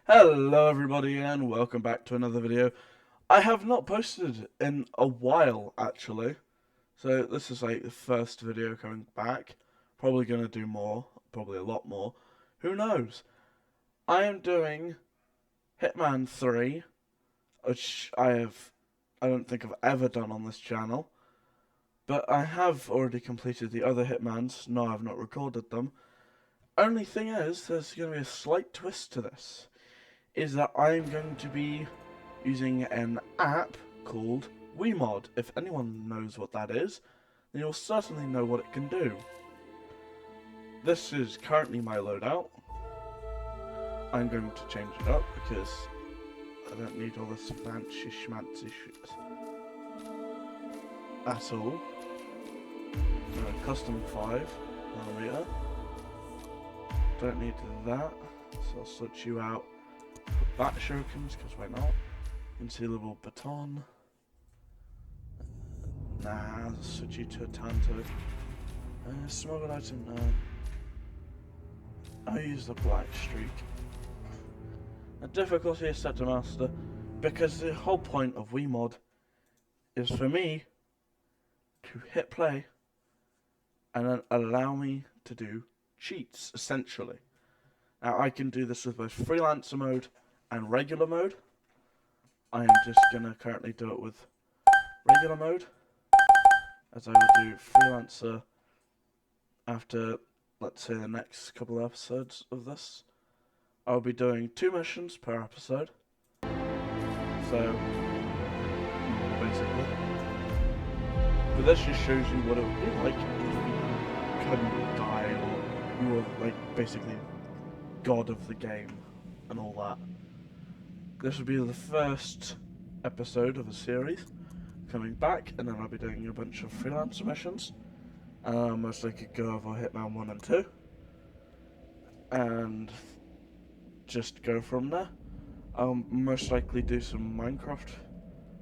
Hello everybody and welcome back to another video. I have not posted in a while actually, so this is like the first video coming back. Probably gonna do more, probably a lot more, who knows. I am doing Hitman 3, which I don't think I've ever done on this channel, but I have already completed the other Hitmans. No, I've not recorded them. Only thing is, there's gonna be a slight twist to this. Is that I'm going to be using an app called WeMod. If anyone knows what that is, then you'll certainly know what it can do. This is currently my loadout. I'm going to change it up because I don't need all this fancy schmancy shit at all. Custom 5mm. Don't need that, so I'll switch you out. Bat shurikens, because why not? Concealable baton. Nah, I'll switch you to a Tanto. Smuggled item, no. I'll use the black streak. The difficulty is set to master, because the whole point of WeMod is for me to hit play and then allow me to do cheats, essentially. Now I can do this with both freelancer mode and regular mode. I am just gonna currently do it with regular mode, as I will do freelancer after, let's say, the next couple of episodes of this. I'll be doing 2 missions per episode. So, basically. But this just shows you what it would be like if you couldn't die, or you were, like, basically god of the game and all that. This will be the first episode of a series coming back, and then I'll be doing a bunch of freelancer missions. Most likely go over Hitman 1 and 2 and just go from there. I'll most likely do some Minecraft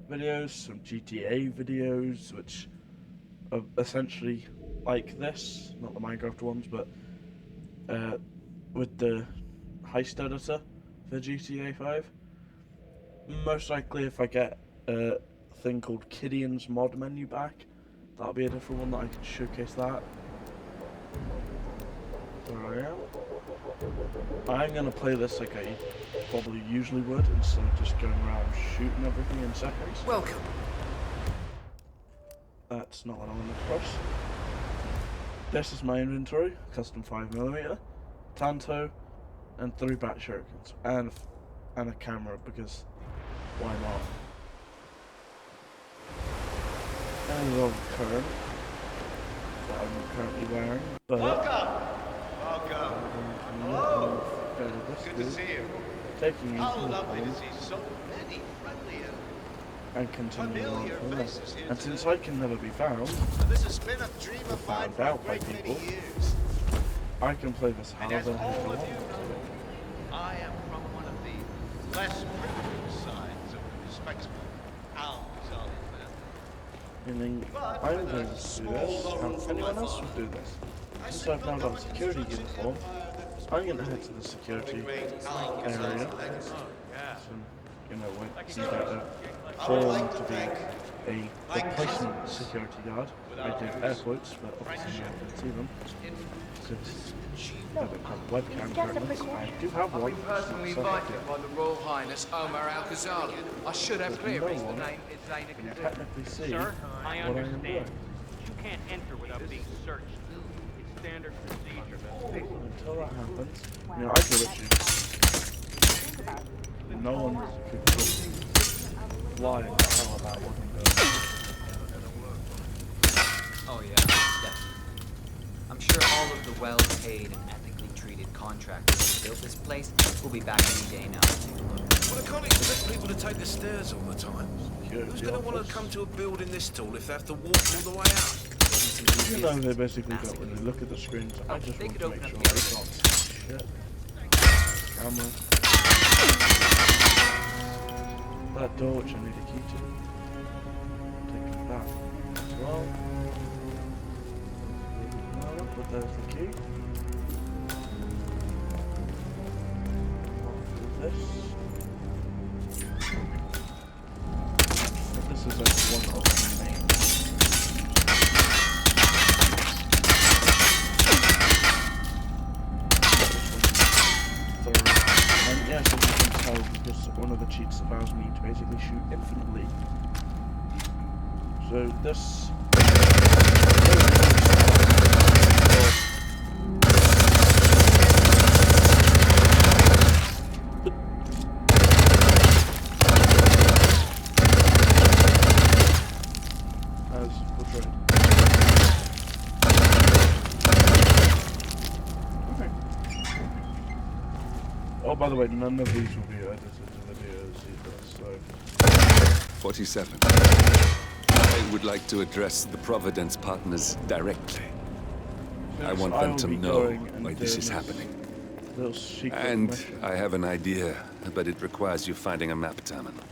videos, some GTA videos, which are essentially like this, not the Minecraft ones, but with the heist editor for GTA 5. Most likely, if I get a thing called Kidian's mod menu back, that'll be a different one that I can showcase that. There I am. I'm gonna play this like I probably usually would, instead of just going around shooting everything in seconds. Welcome. That's not what I want to press. This is my inventory, custom 5mm, Tanto, and 3 bat shurikens, and a camera, because why not? And a little current that I'm currently wearing, but Welcome. Hello. Good to see you. Taking you How to the lovely home to see so many friendly and continuing on familiar from there. faces here And since today. I can never be found, This has been a dream of mine found for a out by great many people. years. I can play this And harder as if I all want. of you know, I am from one of the less privileged sides of the respectable Al-Ghazali family. Meaning, But I'm with going a to do small this, loan and from my anyone else father, would do this. I Since set I've now up got a our security construction uniform, I'm going to head to the security area. So, you know, when you get a form to be a replacement security guard. I did air quotes, but obviously no one can see them. Because I don't have a webcam currently. I do have I've one. been personally it's not set up invited yet. by the Royal Highness Omar Al-Ghazali. I should have There's clearance. no one name is Zaina can Kazim. technically see Sir, I what I am understand. doing. You can't enter without being searched. It's standard procedure. Until that happens, you know, I could literally no one could just lie and tell about what I'm doing. Oh yeah, definitely. I'm sure all of the well-paid and ethically treated contractors who built this place will be back any day now to take a look. Well, I can't expect people to take the stairs all the time. Security Who's going to want office. to come to a building this tall if they have to walk all the way out? You know, they basically don't really look at the screens. I just They want could to open make up sure the they other can't see shit. Camera. That door, which I need a key to. Taking that as well. But there's the key. this. This is like one of the main. And yes, as you can tell, because one of the cheats allows me to basically shoot infinitely. So this. As portrayed. Okay. Oh, by the way, none of these will be edited to videos either, so. 47. I would like to address the Providence partners directly. I want them to know why this is happening. And I have an idea, but it requires you finding a map terminal.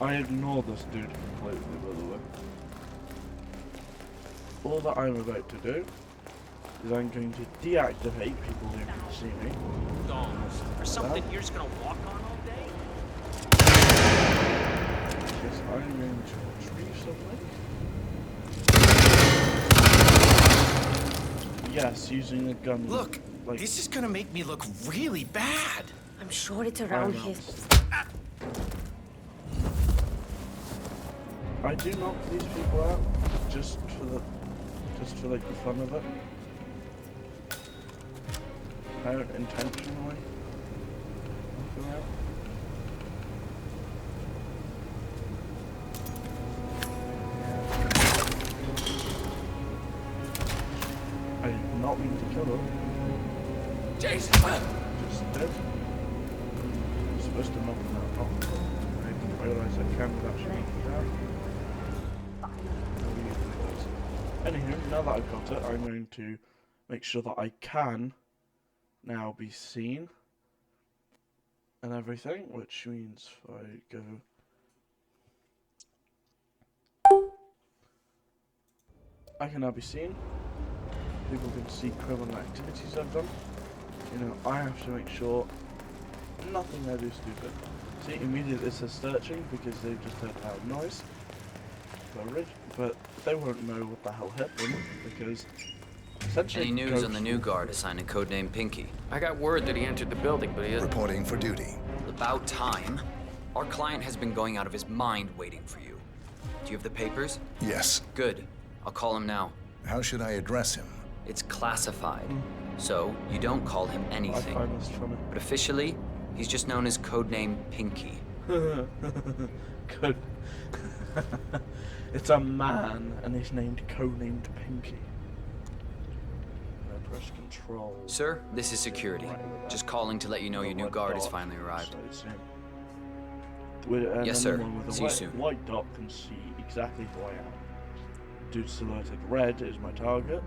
I ignore this dude completely, by the way. All that I'm about to do is I'm going to deactivate people who can see me. Dogs. Or something you're just gonna walk on all day? Yes, I'm going to retrieve something. Yes, using a gun. Look, like, this is gonna make me look really bad. I'm sure it's around here. I do knock these people out just for like the fun of it. I don't intentionally knock them out. I did not mean to kill them. Jason! Just did. I'm supposed to knock them out. Oh, I didn't realise I can actually knock them out. Anywho, now that I've got it, I'm going to make sure that I can now be seen and everything, which means if I go I can now be seen. People can see criminal activities I've done. You know, I have to make sure nothing I do stupid. See, immediately it says searching because they've just heard loud noise. But they won't know what the hell hit them because essentially. Any news on the new guard assigned to codename Pinky? I got word that he entered the building, but he isn't. Reporting for duty. About time. Our client has been going out of his mind waiting for you. Do you have the papers? Yes. Good. I'll call him now. How should I address him? It's classified, so you don't call him I anything. find this funny. But officially, he's just known as codename Pinky. Good. It's a man, and he's codenamed Pinky. I press control. Sir, this is security. Just calling to let you know your new guard has finally arrived. Yes, sir. See you soon. White dot can see exactly who I am. Dude silhouetted red is my target.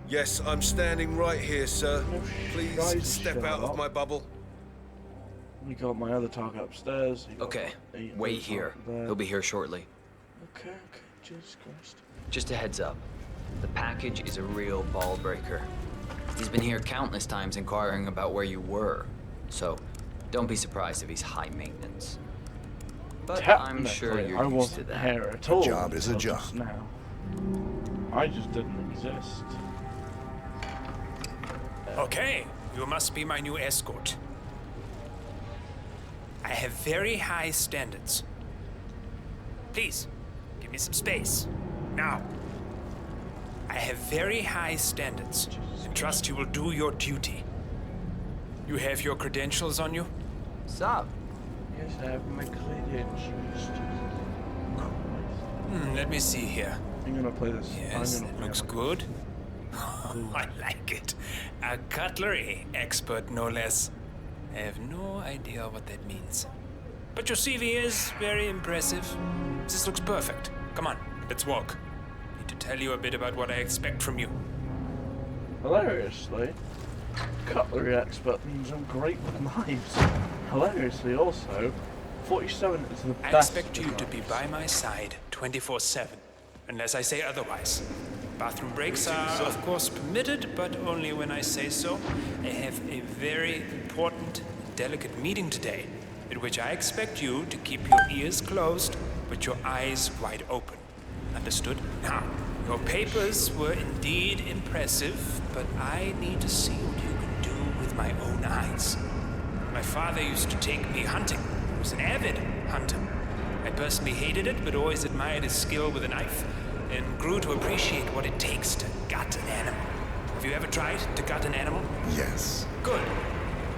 Yes, I'm standing right here, sir. No Please shite, step out Sherlock. of my bubble. We got my other target upstairs. You got Okay, eight wait others here. up there. He'll be here shortly. Okay, Jesus Christ. Just a heads up. The package is a real ball breaker. He's been here countless times inquiring about where you were. So, don't be surprised if he's high maintenance. But I'm sure Technically, you're I used wasn't to that. here at all. job is a until job. just Now. I just didn't exist. Okay, you must be my new escort. I have very high standards. Please, give me some space. Now. I have very high standards, and trust you will do your duty. You have your credentials on you? Sup? Yes, I have my credentials. Let me see here. I'm gonna play this. Yes, I'm gonna it play looks it. good. I like it. A cutlery expert, no less. I have no idea what that means. But your CV is very impressive. This looks perfect. Come on, let's walk. I need to tell you a bit about what I expect from you. Hilariously, cutlery expert means I'm great with knives. Hilariously also, 47 is the I best expect you with to be knives. by my side 24/7, unless I say otherwise. Bathroom breaks are, of course, permitted, but only when I say so. I have a very important delicate meeting today, in which I expect you to keep your ears closed but your eyes wide open. Understood? Now, your papers were indeed impressive, but I need to see what you can do with my own eyes. My father used to take me hunting. He was an avid hunter. I personally hated it, but always admired his skill with a knife, and grew to appreciate what it takes to gut an animal. Have you ever tried to gut an animal? Yes. Good.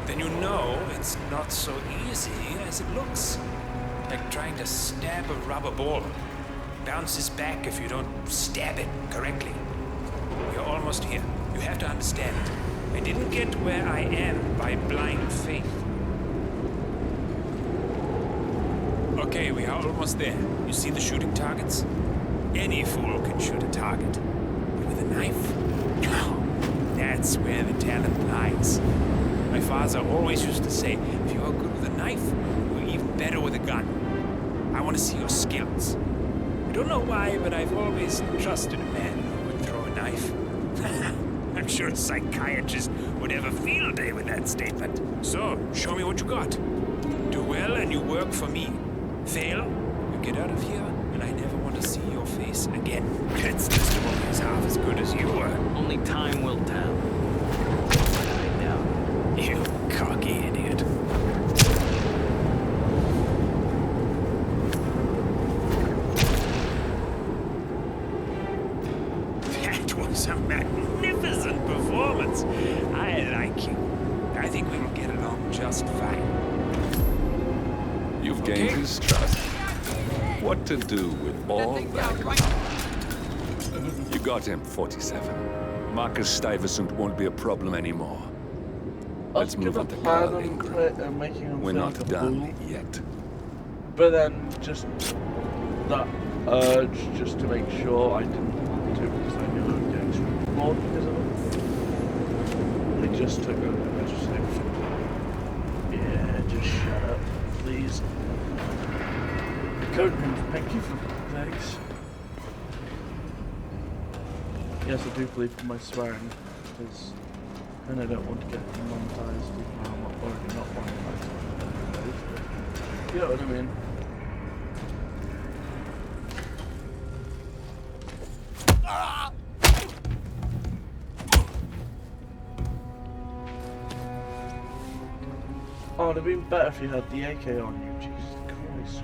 Then you know it's not so easy as it looks. Like trying to stab a rubber ball. Bounces back if you don't stab it correctly. You're almost here. You have to understand. I didn't get where I am by blind faith. Okay, we are almost there. You see the shooting targets? Any fool can shoot a target. But with a knife? No. That's where the talent lies. My father always used to say, if you are good with a knife, you're even better with a gun. I want to see your skills. I don't know why, but I've always trusted a man who would throw a knife. I'm sure a psychiatrist would have a field day with that statement. So, show me what you got. Do well and you work for me. Fail, you get out of here, and I never want to see your face again. It's just always half as good as you were. Only time will tell. I doubt. You cocky idiot. That was a magnificent performance. I like you. I think we will get along just fine. You've gained his trust. What to do with all that? You got him, 47. Marcus Stuyvesant won't be a problem anymore. Let's move on to Carl Ingram. We're not done yet. But then just that urge just to make sure I didn't want to because I knew I was getting screwed more because of it. It just took over. I just like, yeah, just shut up, please. Code name, thank you for thanks. Yes, I do believe in my swearing because and I don't want to get demonetized even though I'm already not monetized. You know what I mean? Oh, it'd have been better if you had the AK on you, Jesus Christ.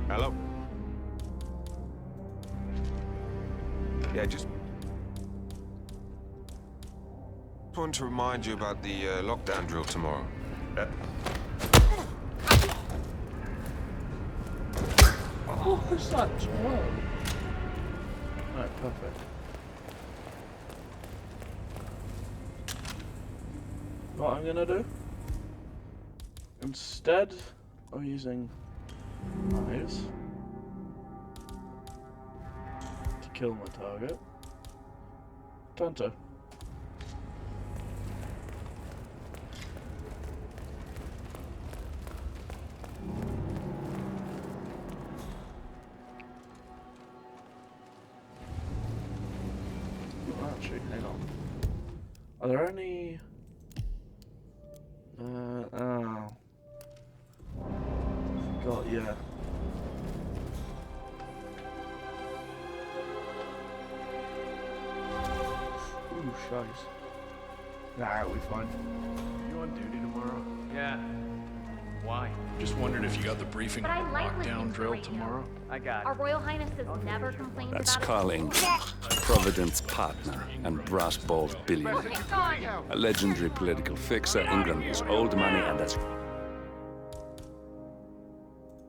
Hello? Yeah, just wanted to remind you about the lockdown drill tomorrow. Oh, what's that? Tomorrow? Alright, perfect. What I'm gonna do, instead of using knives to kill my target, Tonto. Actually, hang on. Are there any... oh. God, yeah. Ooh, shice. Nah, it'll be fine. You on duty tomorrow? Yeah. Why? Just wondered if you got the briefing But I on like lockdown listening to drill radio. tomorrow. I got Our it. Royal Highness has never complained That's about Carl Ingram, Providence partner and brass-balled billionaire. A legendary political fixer, Ingram is old money and as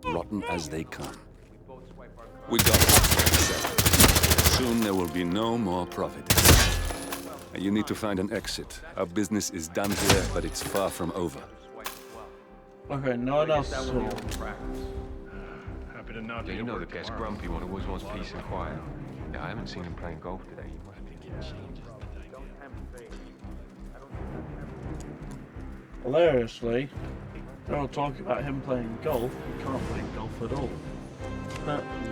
rotten as they come. We got it. Soon there will be no more Providence. You need to find an exit. Our business is done here, but it's far from over. Okay, no one else saw. Happy to not be Yeah, you at know the work guy's tomorrow. grumpy one always wants peace and quiet. Yeah, I haven't seen him playing golf today. He must think it changes. Hilariously, they're all talking about him playing golf. He can't play golf at all.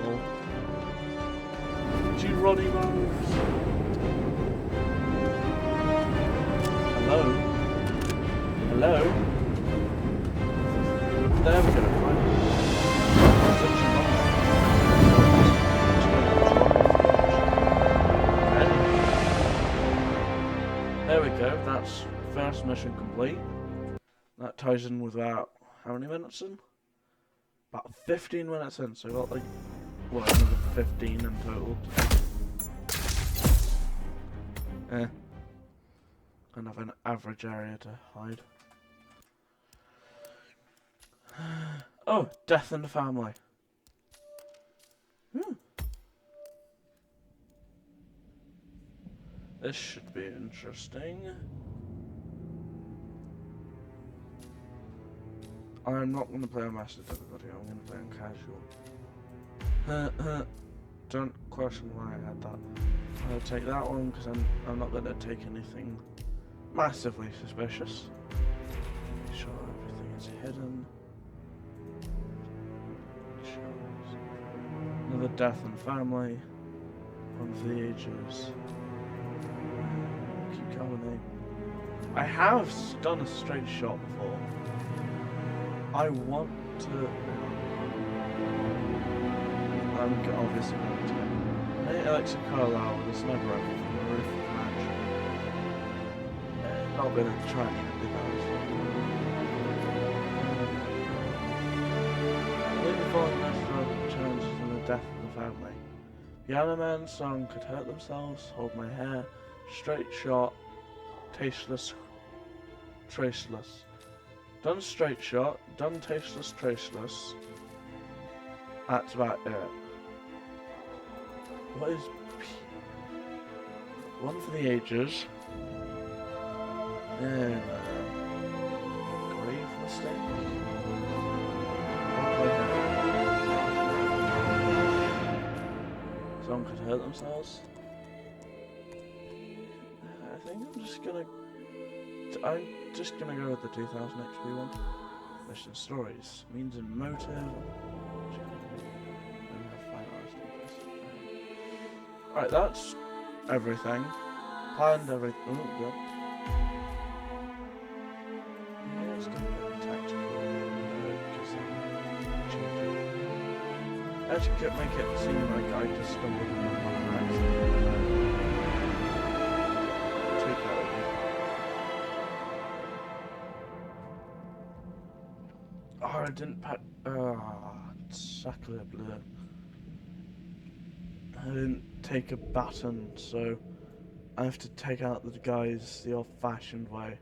Lol. G Ronnie moves. Hello? Hello? There we go. There we go, that's first mission complete. That ties in with about, how many minutes in? About 15 minutes in, so I got like, what, another 15 in total. Kind of an average area to hide. Oh, death in the family. This should be interesting. I'm not going to play on Master Difficulty, I'm going to play on Casual. Don't question why I had that. I'm going to take that one because I'm not going to take anything massively suspicious. Make sure everything is hidden. Another death in family. One for the ages. Keep going. I have done a straight shot before. I want to. I'm obviously going to. Alexa Carlisle with a sniper rifle from the roof of the mansion. Not going to try and do that. Looking forward to the challenges and the death of the family. Piano Man's song could hurt themselves, hold my hair, straight shot, tasteless, traceless. Done straight shot, done tasteless, traceless. That's about it. What is one for the ages? And grave mistake. Someone could hurt themselves. I think I'm just gonna go with the 2000 XP one. Mission stories, means and motive. Alright, that's everything. Planned everything. Oh, God. Yeah, it's gonna be tactical. Let's make it seem like I just stumbled upon an accident. Take that with me. Oh, I didn't pack. Sacre bleu. I didn't take a baton, so I have to take out the guys the old-fashioned way.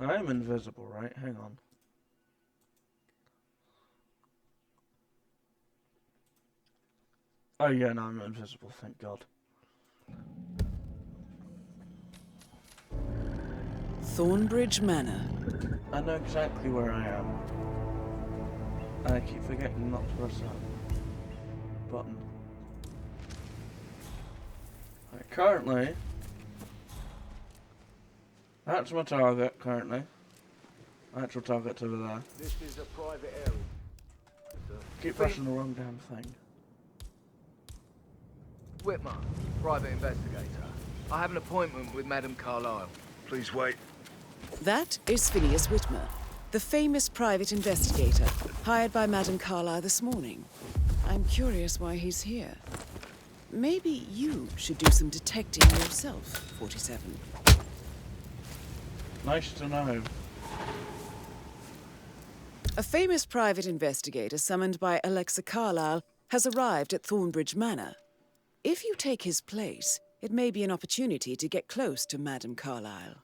I am invisible, right? Hang on. Oh yeah, no, I'm invisible, thank God. Thornbridge Manor. I know exactly where I am. I keep forgetting not to press that button. Right, currently, that's my target, currently. Actual target's over there. This is a private area. Keep pressing the wrong damn thing. Whitmer, private investigator. I have an appointment with Madame Carlisle. Please wait. That is Phineas Whitmer, the famous private investigator hired by Madame Carlisle this morning. I'm curious why he's here. Maybe you should do some detecting yourself, 47. Nice to know. A famous private investigator summoned by Alexa Carlisle has arrived at Thornbridge Manor. If you take his place, it may be an opportunity to get close to Madame Carlisle.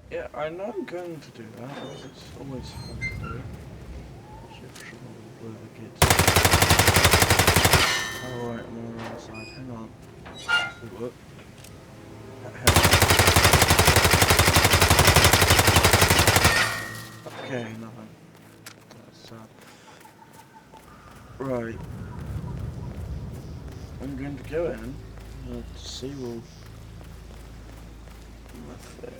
Yeah, I know I'm going to do that, because it's always fun to do. Alright, I'm on the wrong side, hang on. Good work. Okay, nothing. That's sad. Right. I'm going to go in. Let's see, we'll... Nothing.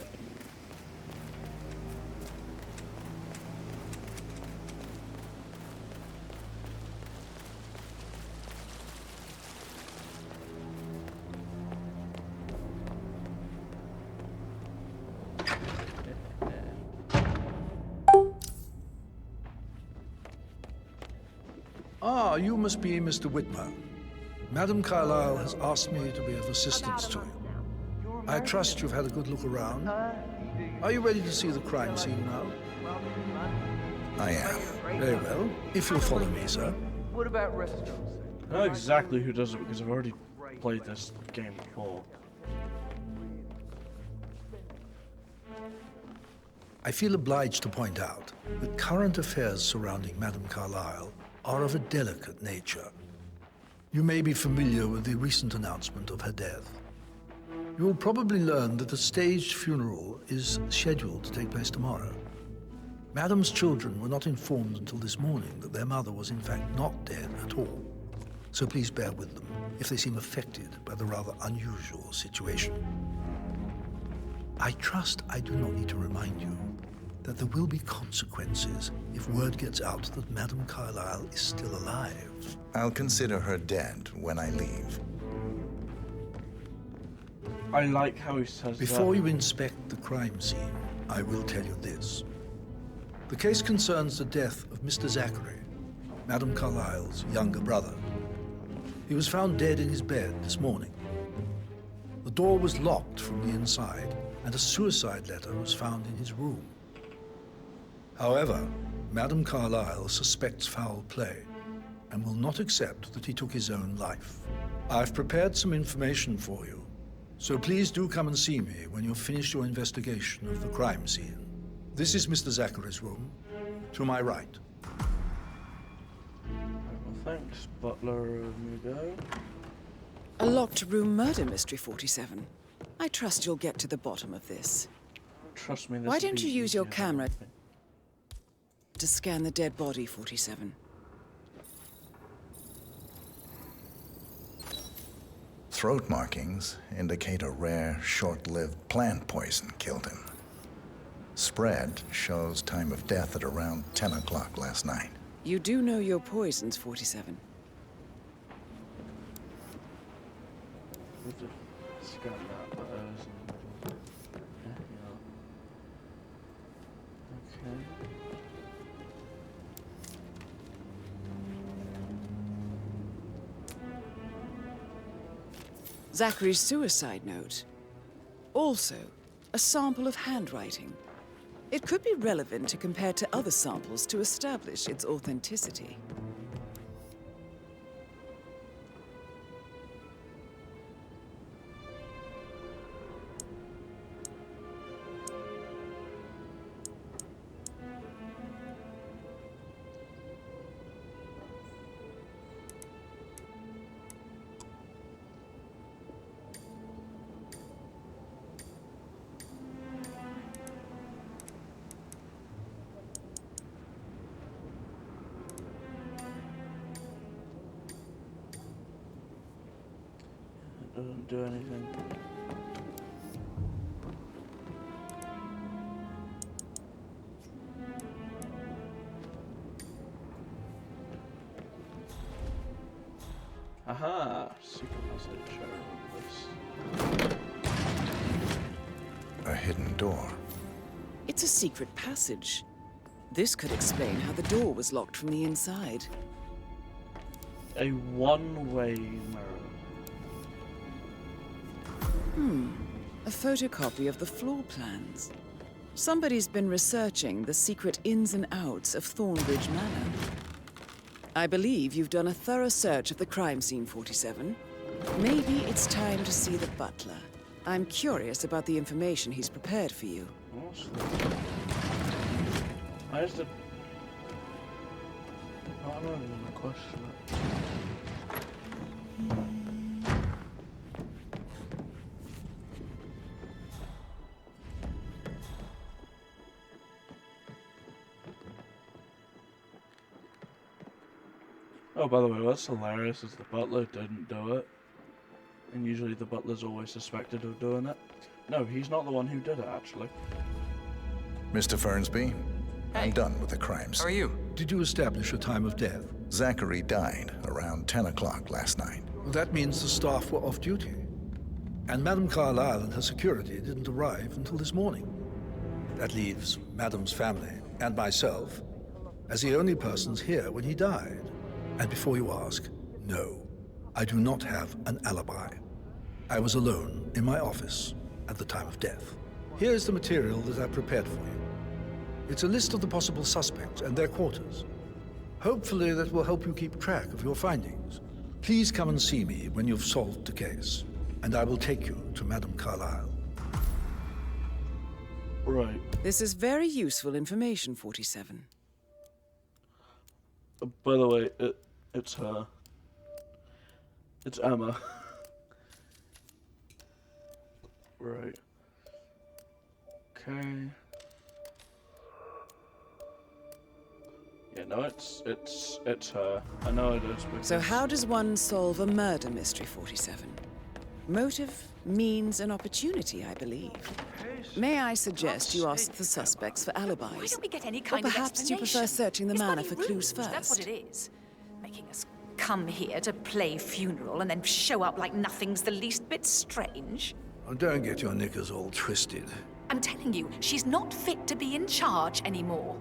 Ah, you must be Mr. Whitmer. Madam Carlyle has asked me to be of assistance to you. I trust you've had a good look around. Are you ready to see the crime scene now? I am. Very well. If you'll follow me, sir. What about restaurants? I know exactly who does it because I've already played this game before. I feel obliged to point out that current affairs surrounding Madam Carlyle are of a delicate nature. You may be familiar with the recent announcement of her death. You will probably learn that a staged funeral is scheduled to take place tomorrow. Madam's children were not informed until this morning that their mother was in fact not dead at all. So please bear with them if they seem affected by the rather unusual situation. I trust I do not need to remind you that there will be consequences if word gets out that Madam Carlyle is still alive. I'll consider her dead when I leave. I like how he says Before that. you inspect the crime scene, I will tell you this. The case concerns the death of Mr. Zachary, Madam Carlyle's younger brother. He was found dead in his bed this morning. The door was locked from the inside, and a suicide letter was found in his room. However, Madam Carlyle suspects foul play and will not accept that he took his own life. I've prepared some information for you, so please do come and see me when you've finished your investigation of the crime scene. This is Mr. Zachary's room, to my right. Well, thanks, butler. Amigo. A locked room murder mystery, 47. I trust you'll get to the bottom of this. Trust me. This Why will don't be you use your easier. camera to scan the dead body, 47? Throat markings indicate a rare, short-lived plant poison killed him. Spread shows time of death at around 10 o'clock last night. You do know your poisons, 47. We'll just scan that. Okay. Zachary's suicide note. Also, a sample of handwriting. It could be relevant to compare to other samples to establish its authenticity. Doesn't do anything. Aha! Secret message. I remember this. A hidden door. It's a secret passage. This could explain how the door was locked from the inside. A one-way mirror. A photocopy of the floor plans. Somebody's been researching the secret ins and outs of Thornbridge Manor. I believe you've done a thorough search of the crime scene, 47. Maybe it's time to see the butler. I'm curious about the information he's prepared for you. I just did... I don't even question it. Oh, by the way, what's hilarious is the butler didn't do it. And usually the butler's always suspected of doing it. No, he's not the one who did it, actually. Mr. Fernsby, I'm done with the crimes. How are you? Did you establish a time of death? Zachary died around 10 o'clock last night. Well, that means the staff were off duty. And Madam Carlyle and her security didn't arrive until this morning. That leaves Madam's family and myself as the only persons here when he died. And before you ask, no, I do not have an alibi. I was alone in my office at the time of death. Here's the material that I prepared for you. It's a list of the possible suspects and their quarters. Hopefully that will help you keep track of your findings. Please come and see me when you've solved the case, and I will take you to Madame Carlyle. Right. This is very useful information, 47. By the way, it's her. It's Emma. Right. Okay. Yeah, no, it's her. I know it is. So how does one solve a murder mystery, 47? Motive, means, and opportunity, I believe. May I suggest you ask the suspects for alibis? Why don't we get any Or kind of perhaps you prefer explanation? searching the It's manor bloody for clues rude, first? That's what it is. Making us come here to play funeral and then show up like nothing's the least bit strange. Oh, don't get your knickers all twisted. I'm telling you, she's not fit to be in charge anymore.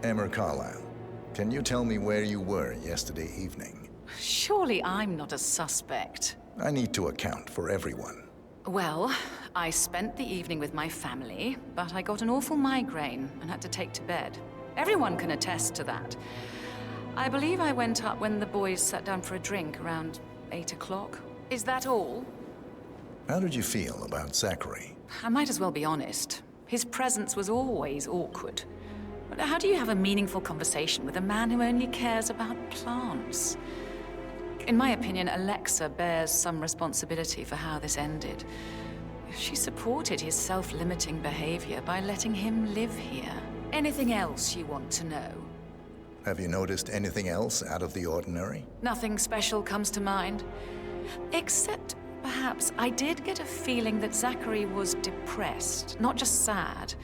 Emma Carlyle, can you tell me where you were yesterday evening? Surely I'm not a suspect. I need to account for everyone. Well, I spent the evening with my family, but I got an awful migraine and had to take to bed. Everyone can attest to that. I believe I went up when the boys sat down for a drink around 8 o'clock. Is that all? How did you feel about Zachary? I might as well be honest. His presence was always awkward. But how do you have a meaningful conversation with a man who only cares about plants? In my opinion, Alexa bears some responsibility for how this ended. She supported his self-limiting behavior by letting him live here. Anything else you want to know? Have you noticed anything else out of the ordinary? Nothing special comes to mind. Except, perhaps, I did get a feeling that Zachary was depressed, not just sad.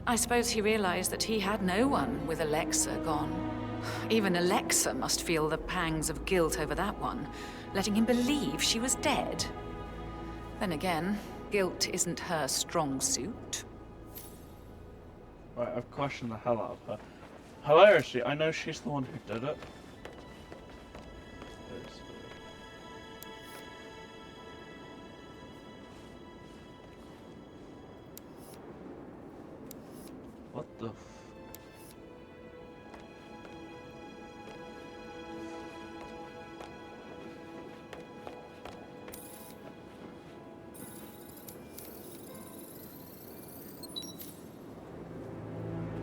I suppose he realized that he had no one with Alexa gone. Even Alexa must feel the pangs of guilt over that one, letting him believe she was dead. Then again, guilt isn't her strong suit. Right, I've questioned the hell out of her. Hilariously, I know she's the one who did it. What the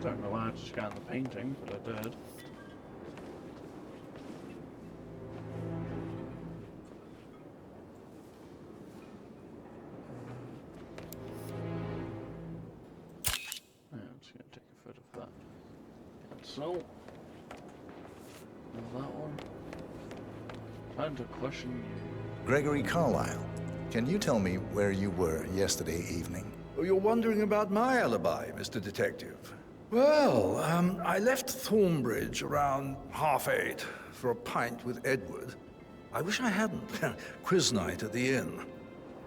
don't know why I just scanned the painting, but I did. I'm just going to take a photo of that. So, that one. Time to question you. Gregory Carlyle, can you tell me where you were yesterday evening? Oh, you're wondering about my alibi, Mr. Detective. Well, I left Thornbridge around 8:30 for a pint with Edward. I wish I hadn't. Quiz night at the inn.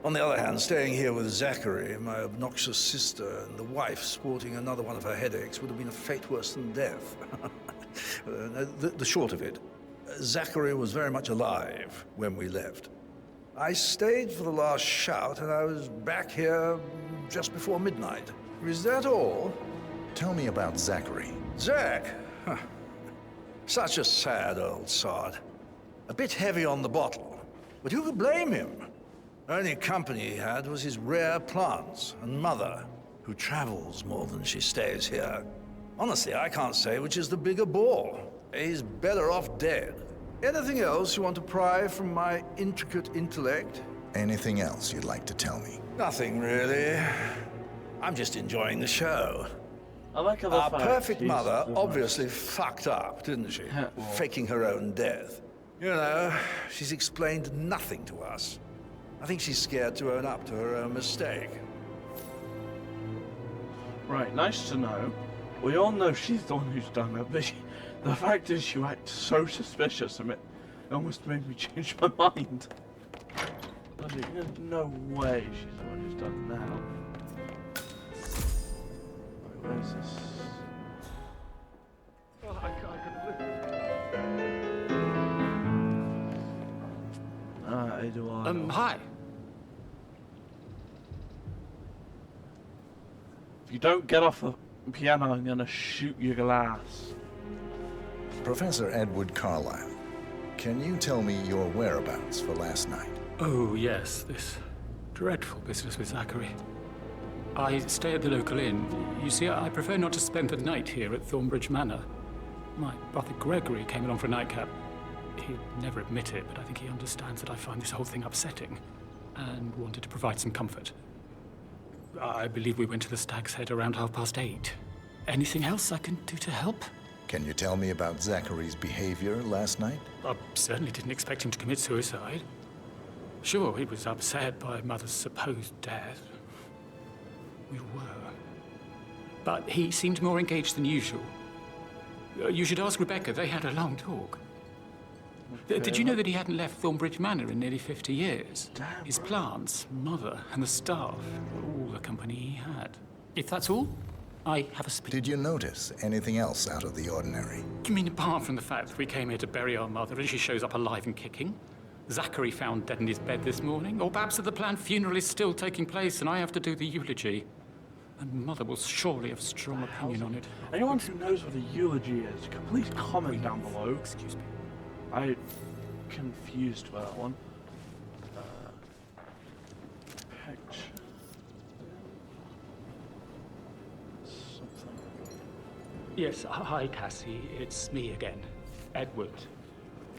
On the other hand, staying here with Zachary, my obnoxious sister, and the wife sporting another one of her headaches would have been a fate worse than death. The short of it, Zachary was very much alive when we left. I stayed for the last shout, and I was back here just before midnight. Is that all? Tell me about Zachary. Zach? Huh. Such a sad old sod. A bit heavy on the bottle, but who could blame him? Only company he had was his rare plants and mother, who travels more than she stays here. Honestly, I can't say which is the bigger bore. He's better off dead. Anything else you want to pry from my intricate intellect? Anything else you'd like to tell me? Nothing, really. I'm just enjoying the show. I like how Our perfect mother obviously fucked up, didn't she? Faking her own death. You know, she's explained nothing to us. I think she's scared to own up to her own mistake. Right, nice to know. We all know she's the one who's done it, but the fact is you act so suspicious and it almost made me change my mind. Bloody, no way she's the one who's done it now. Right, where's this? Oh, I Eduardo. Hi. If you don't get off the piano, I'm gonna shoot your glass. Professor Edward Carlyle, can you tell me your whereabouts for last night? Oh, yes, this dreadful business with Zachary. I stay at the local inn. You see, I prefer not to spend the night here at Thornbridge Manor. My brother Gregory came along for a nightcap. He'd never admit it, but I think he understands that I find this whole thing upsetting and wanted to provide some comfort. I believe we went to the Stag's Head around 8:30. Anything else I can do to help? Can you tell me about Zachary's behavior last night? I certainly didn't expect him to commit suicide. Sure, he was upset by Mother's supposed death. We were. But he seemed more engaged than usual. You should ask Rebecca. They had a long talk. Did you know that he hadn't left Thornbridge Manor in nearly 50 years? Damn, his plants, Mother, and the staff were all the company he had. If that's all, I have a speech. Did you notice anything else out of the ordinary? You mean apart from the fact that we came here to bury our mother and she shows up alive and kicking? Zachary found dead in his bed this morning? Or perhaps that the planned funeral is still taking place and I have to do the eulogy? And Mother will surely have a strong opinion on it. Anyone who knows what a eulogy is, please comment down below. Excuse me. I'm confused by that one. Picture. Something. Yes, hi, Cassie. It's me again, Edward.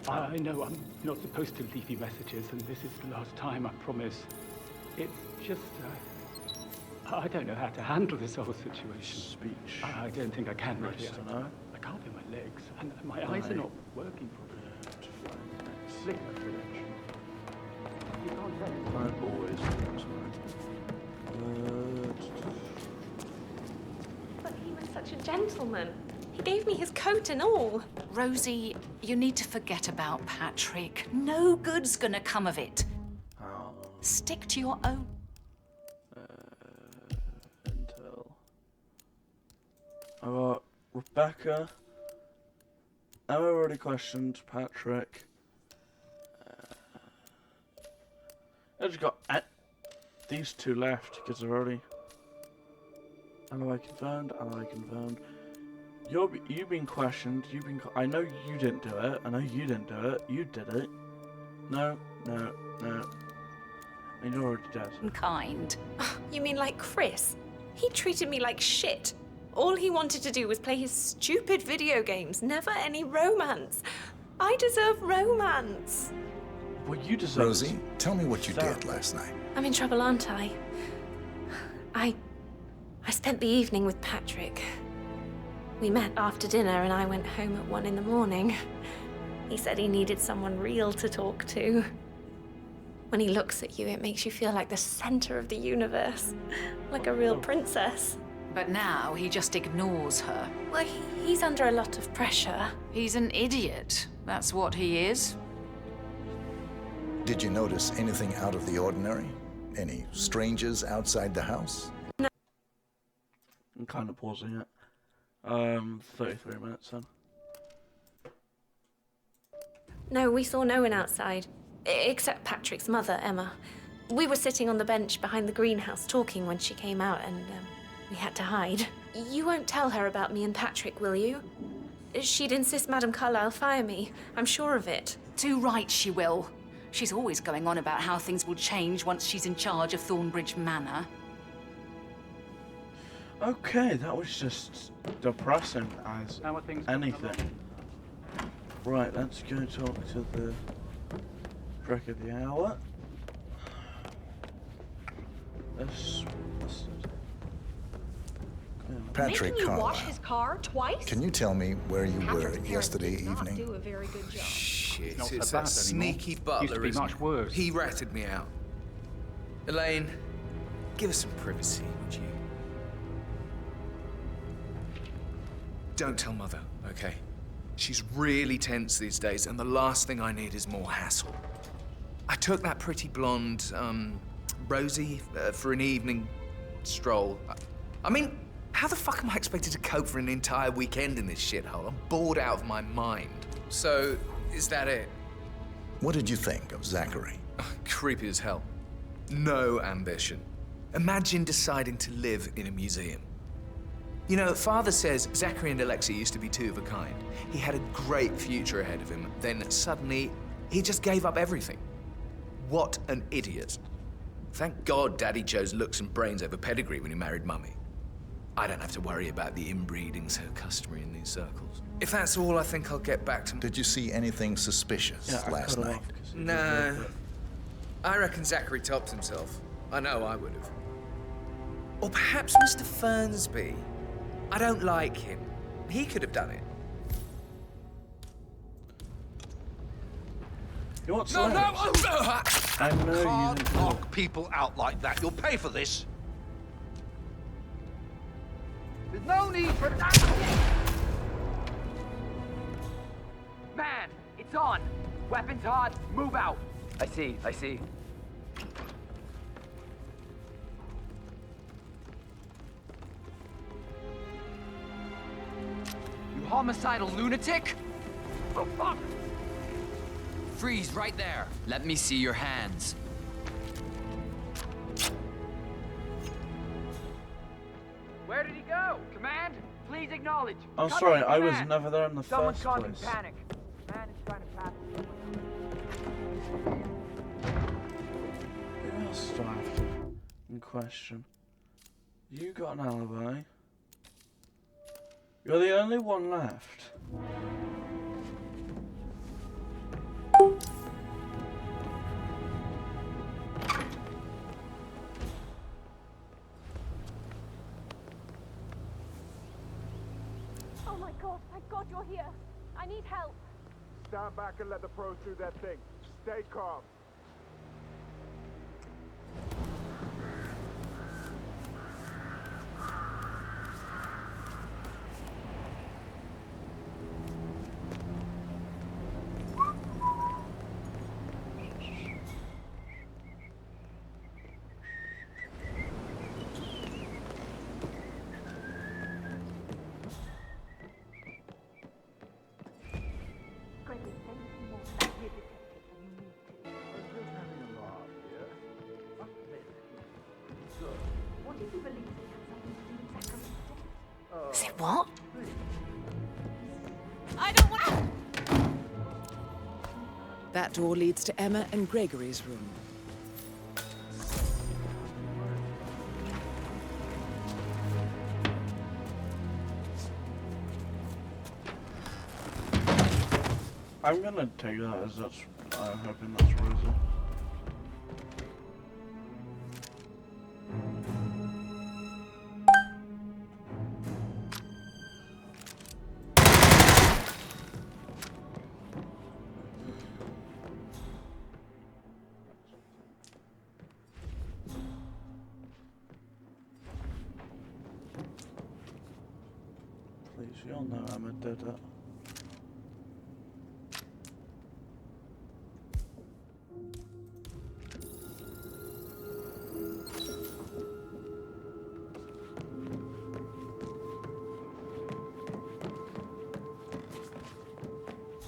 I know I'm not supposed to leave you messages, and this is the last time, I promise. It's just, I don't know how to handle this whole situation. Speech. I don't think I can really. Rest, no? I can't feel my legs, and my eyes are not working properly. Flick that village. You can't tell. I always But he was such a gentleman. He gave me his coat and all. Rosie, you need to forget about Patrick. No good's gonna come of it. Oh. Stick to your own. Intel. I got Rebecca. I've already questioned Patrick. I just got these two left because they're already. Ally confirmed. Ally confirmed. You've been questioned. I know you didn't do it. I know you didn't do it. You did it. No. And you're already dead. Kind. You mean like Chris? He treated me like shit. All he wanted to do was play his stupid video games. Never any romance. I deserve romance. Well, you deserve. Rosie, tell me what you did last night. I'm in trouble, aren't I? I spent the evening with Patrick. We met after dinner and I went home at 1 in the morning. He said he needed someone real to talk to. When he looks at you, it makes you feel like the center of the universe. Like a real princess. But now he just ignores her. Well, he's under a lot of pressure. He's an idiot. That's what he is. Did you notice anything out of the ordinary? Any strangers outside the house? No. I'm kind of pausing it. 33 minutes then. No, we saw no one outside. Except Patrick's mother, Emma. We were sitting on the bench behind the greenhouse talking when she came out and we had to hide. You won't tell her about me and Patrick, will you? She'd insist Madame Carlyle fire me. I'm sure of it. Too right she will. She's always going on about how things will change once she's in charge of Thornbridge Manor. Okay, that was just depressing as anything. Right, let's go talk to the trick of the hour. Patrick Making you Carlyle. wash his car twice? Can you tell me where you were yesterday Did not evening? do a very good job. Shit, It's not it's so that bad sneaky anymore. butler, Used to be isn't much it? worse. He ratted me out. Elaine, give us some privacy, would you? Don't tell Mother, okay? She's really tense these days, and the last thing I need is more hassle. I took that pretty blonde, Rosie, for an evening stroll. I mean, How the fuck am I expected to cope for an entire weekend in this shithole? I'm bored out of my mind. So, is that it? What did you think of Zachary? Creepy as hell. No ambition. Imagine deciding to live in a museum. You know, Father says Zachary and Alexei used to be two of a kind. He had a great future ahead of him. Then suddenly, he just gave up everything. What an idiot. Thank God Daddy chose looks and brains over pedigree when he married Mummy. I don't have to worry about the inbreeding so customary in these circles. If that's all, I think I'll get back to... Did you see anything suspicious last night? No. I reckon Zachary topped himself. I know I would have. Or perhaps Mr. Fernsby. I don't like him. He could have done it. You want No, no! I know you can't lock people out like that. You'll pay for this. There's no need for that. Man, it's on. Weapons hot. Move out. I see. You homicidal lunatic! Oh, fuck! Freeze right there. Let me see your hands. Where did he go? Command, please acknowledge. I'm Come sorry, in, I was command. never there in the Someone's first causing place. panic. Man is trying to pass. Who else do I have to in question? You got an alibi. You're the only one left. Oh my god, thank god you're here. I need help. Stand back and let the pros do their thing. Stay calm. Gregory, anything more than we're detectives and you need to. What if you believe it had something to do with Zachary's death? Say what? I don't want to... That door leads to Emma and Gregory's room. I'm gonna take that as that's. I'm hoping that's Rosa. Please, you all know I'm a dead.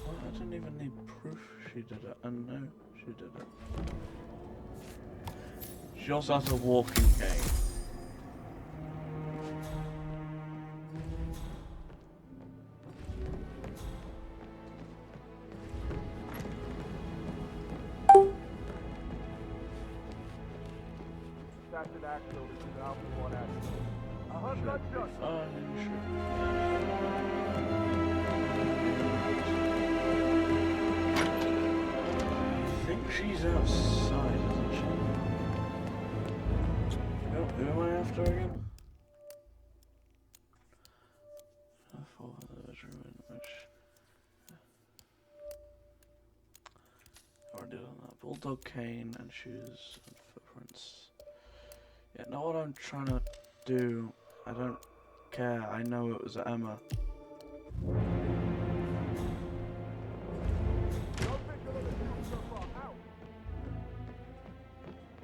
I don't even need proof she did it. I know she did it. She also has a walking cane. That's an actual. This is Alpha 1 actual. I heard gunshots. I think she's outside, isn't she? Oh, who am I after again? For the bedroom in which I already done that. Bulldog cane and shoes and footprints. Yeah, know what I'm trying to do. I don't care. I know it was Emma.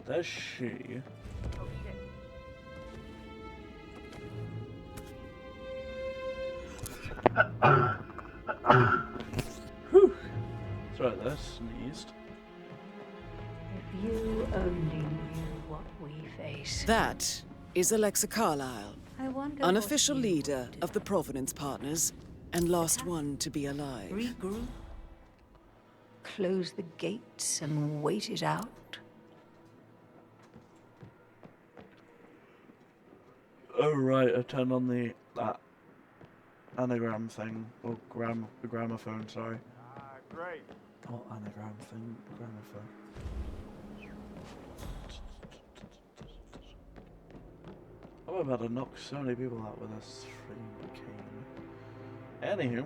There's she. Oh shit. Whew. Sorry, I sneezed. If you only knew what we face. That is Alexa Carlyle, I wonder unofficial leader of the Providence Partners, and last one to be alive. Regroup, close the gates, and wait it out. Oh right, I turned on that anagram thing, or gramophone, sorry. Great. Not anagram thing, gramophone. I'm about to knock so many people out with this freaking cane. Anywho,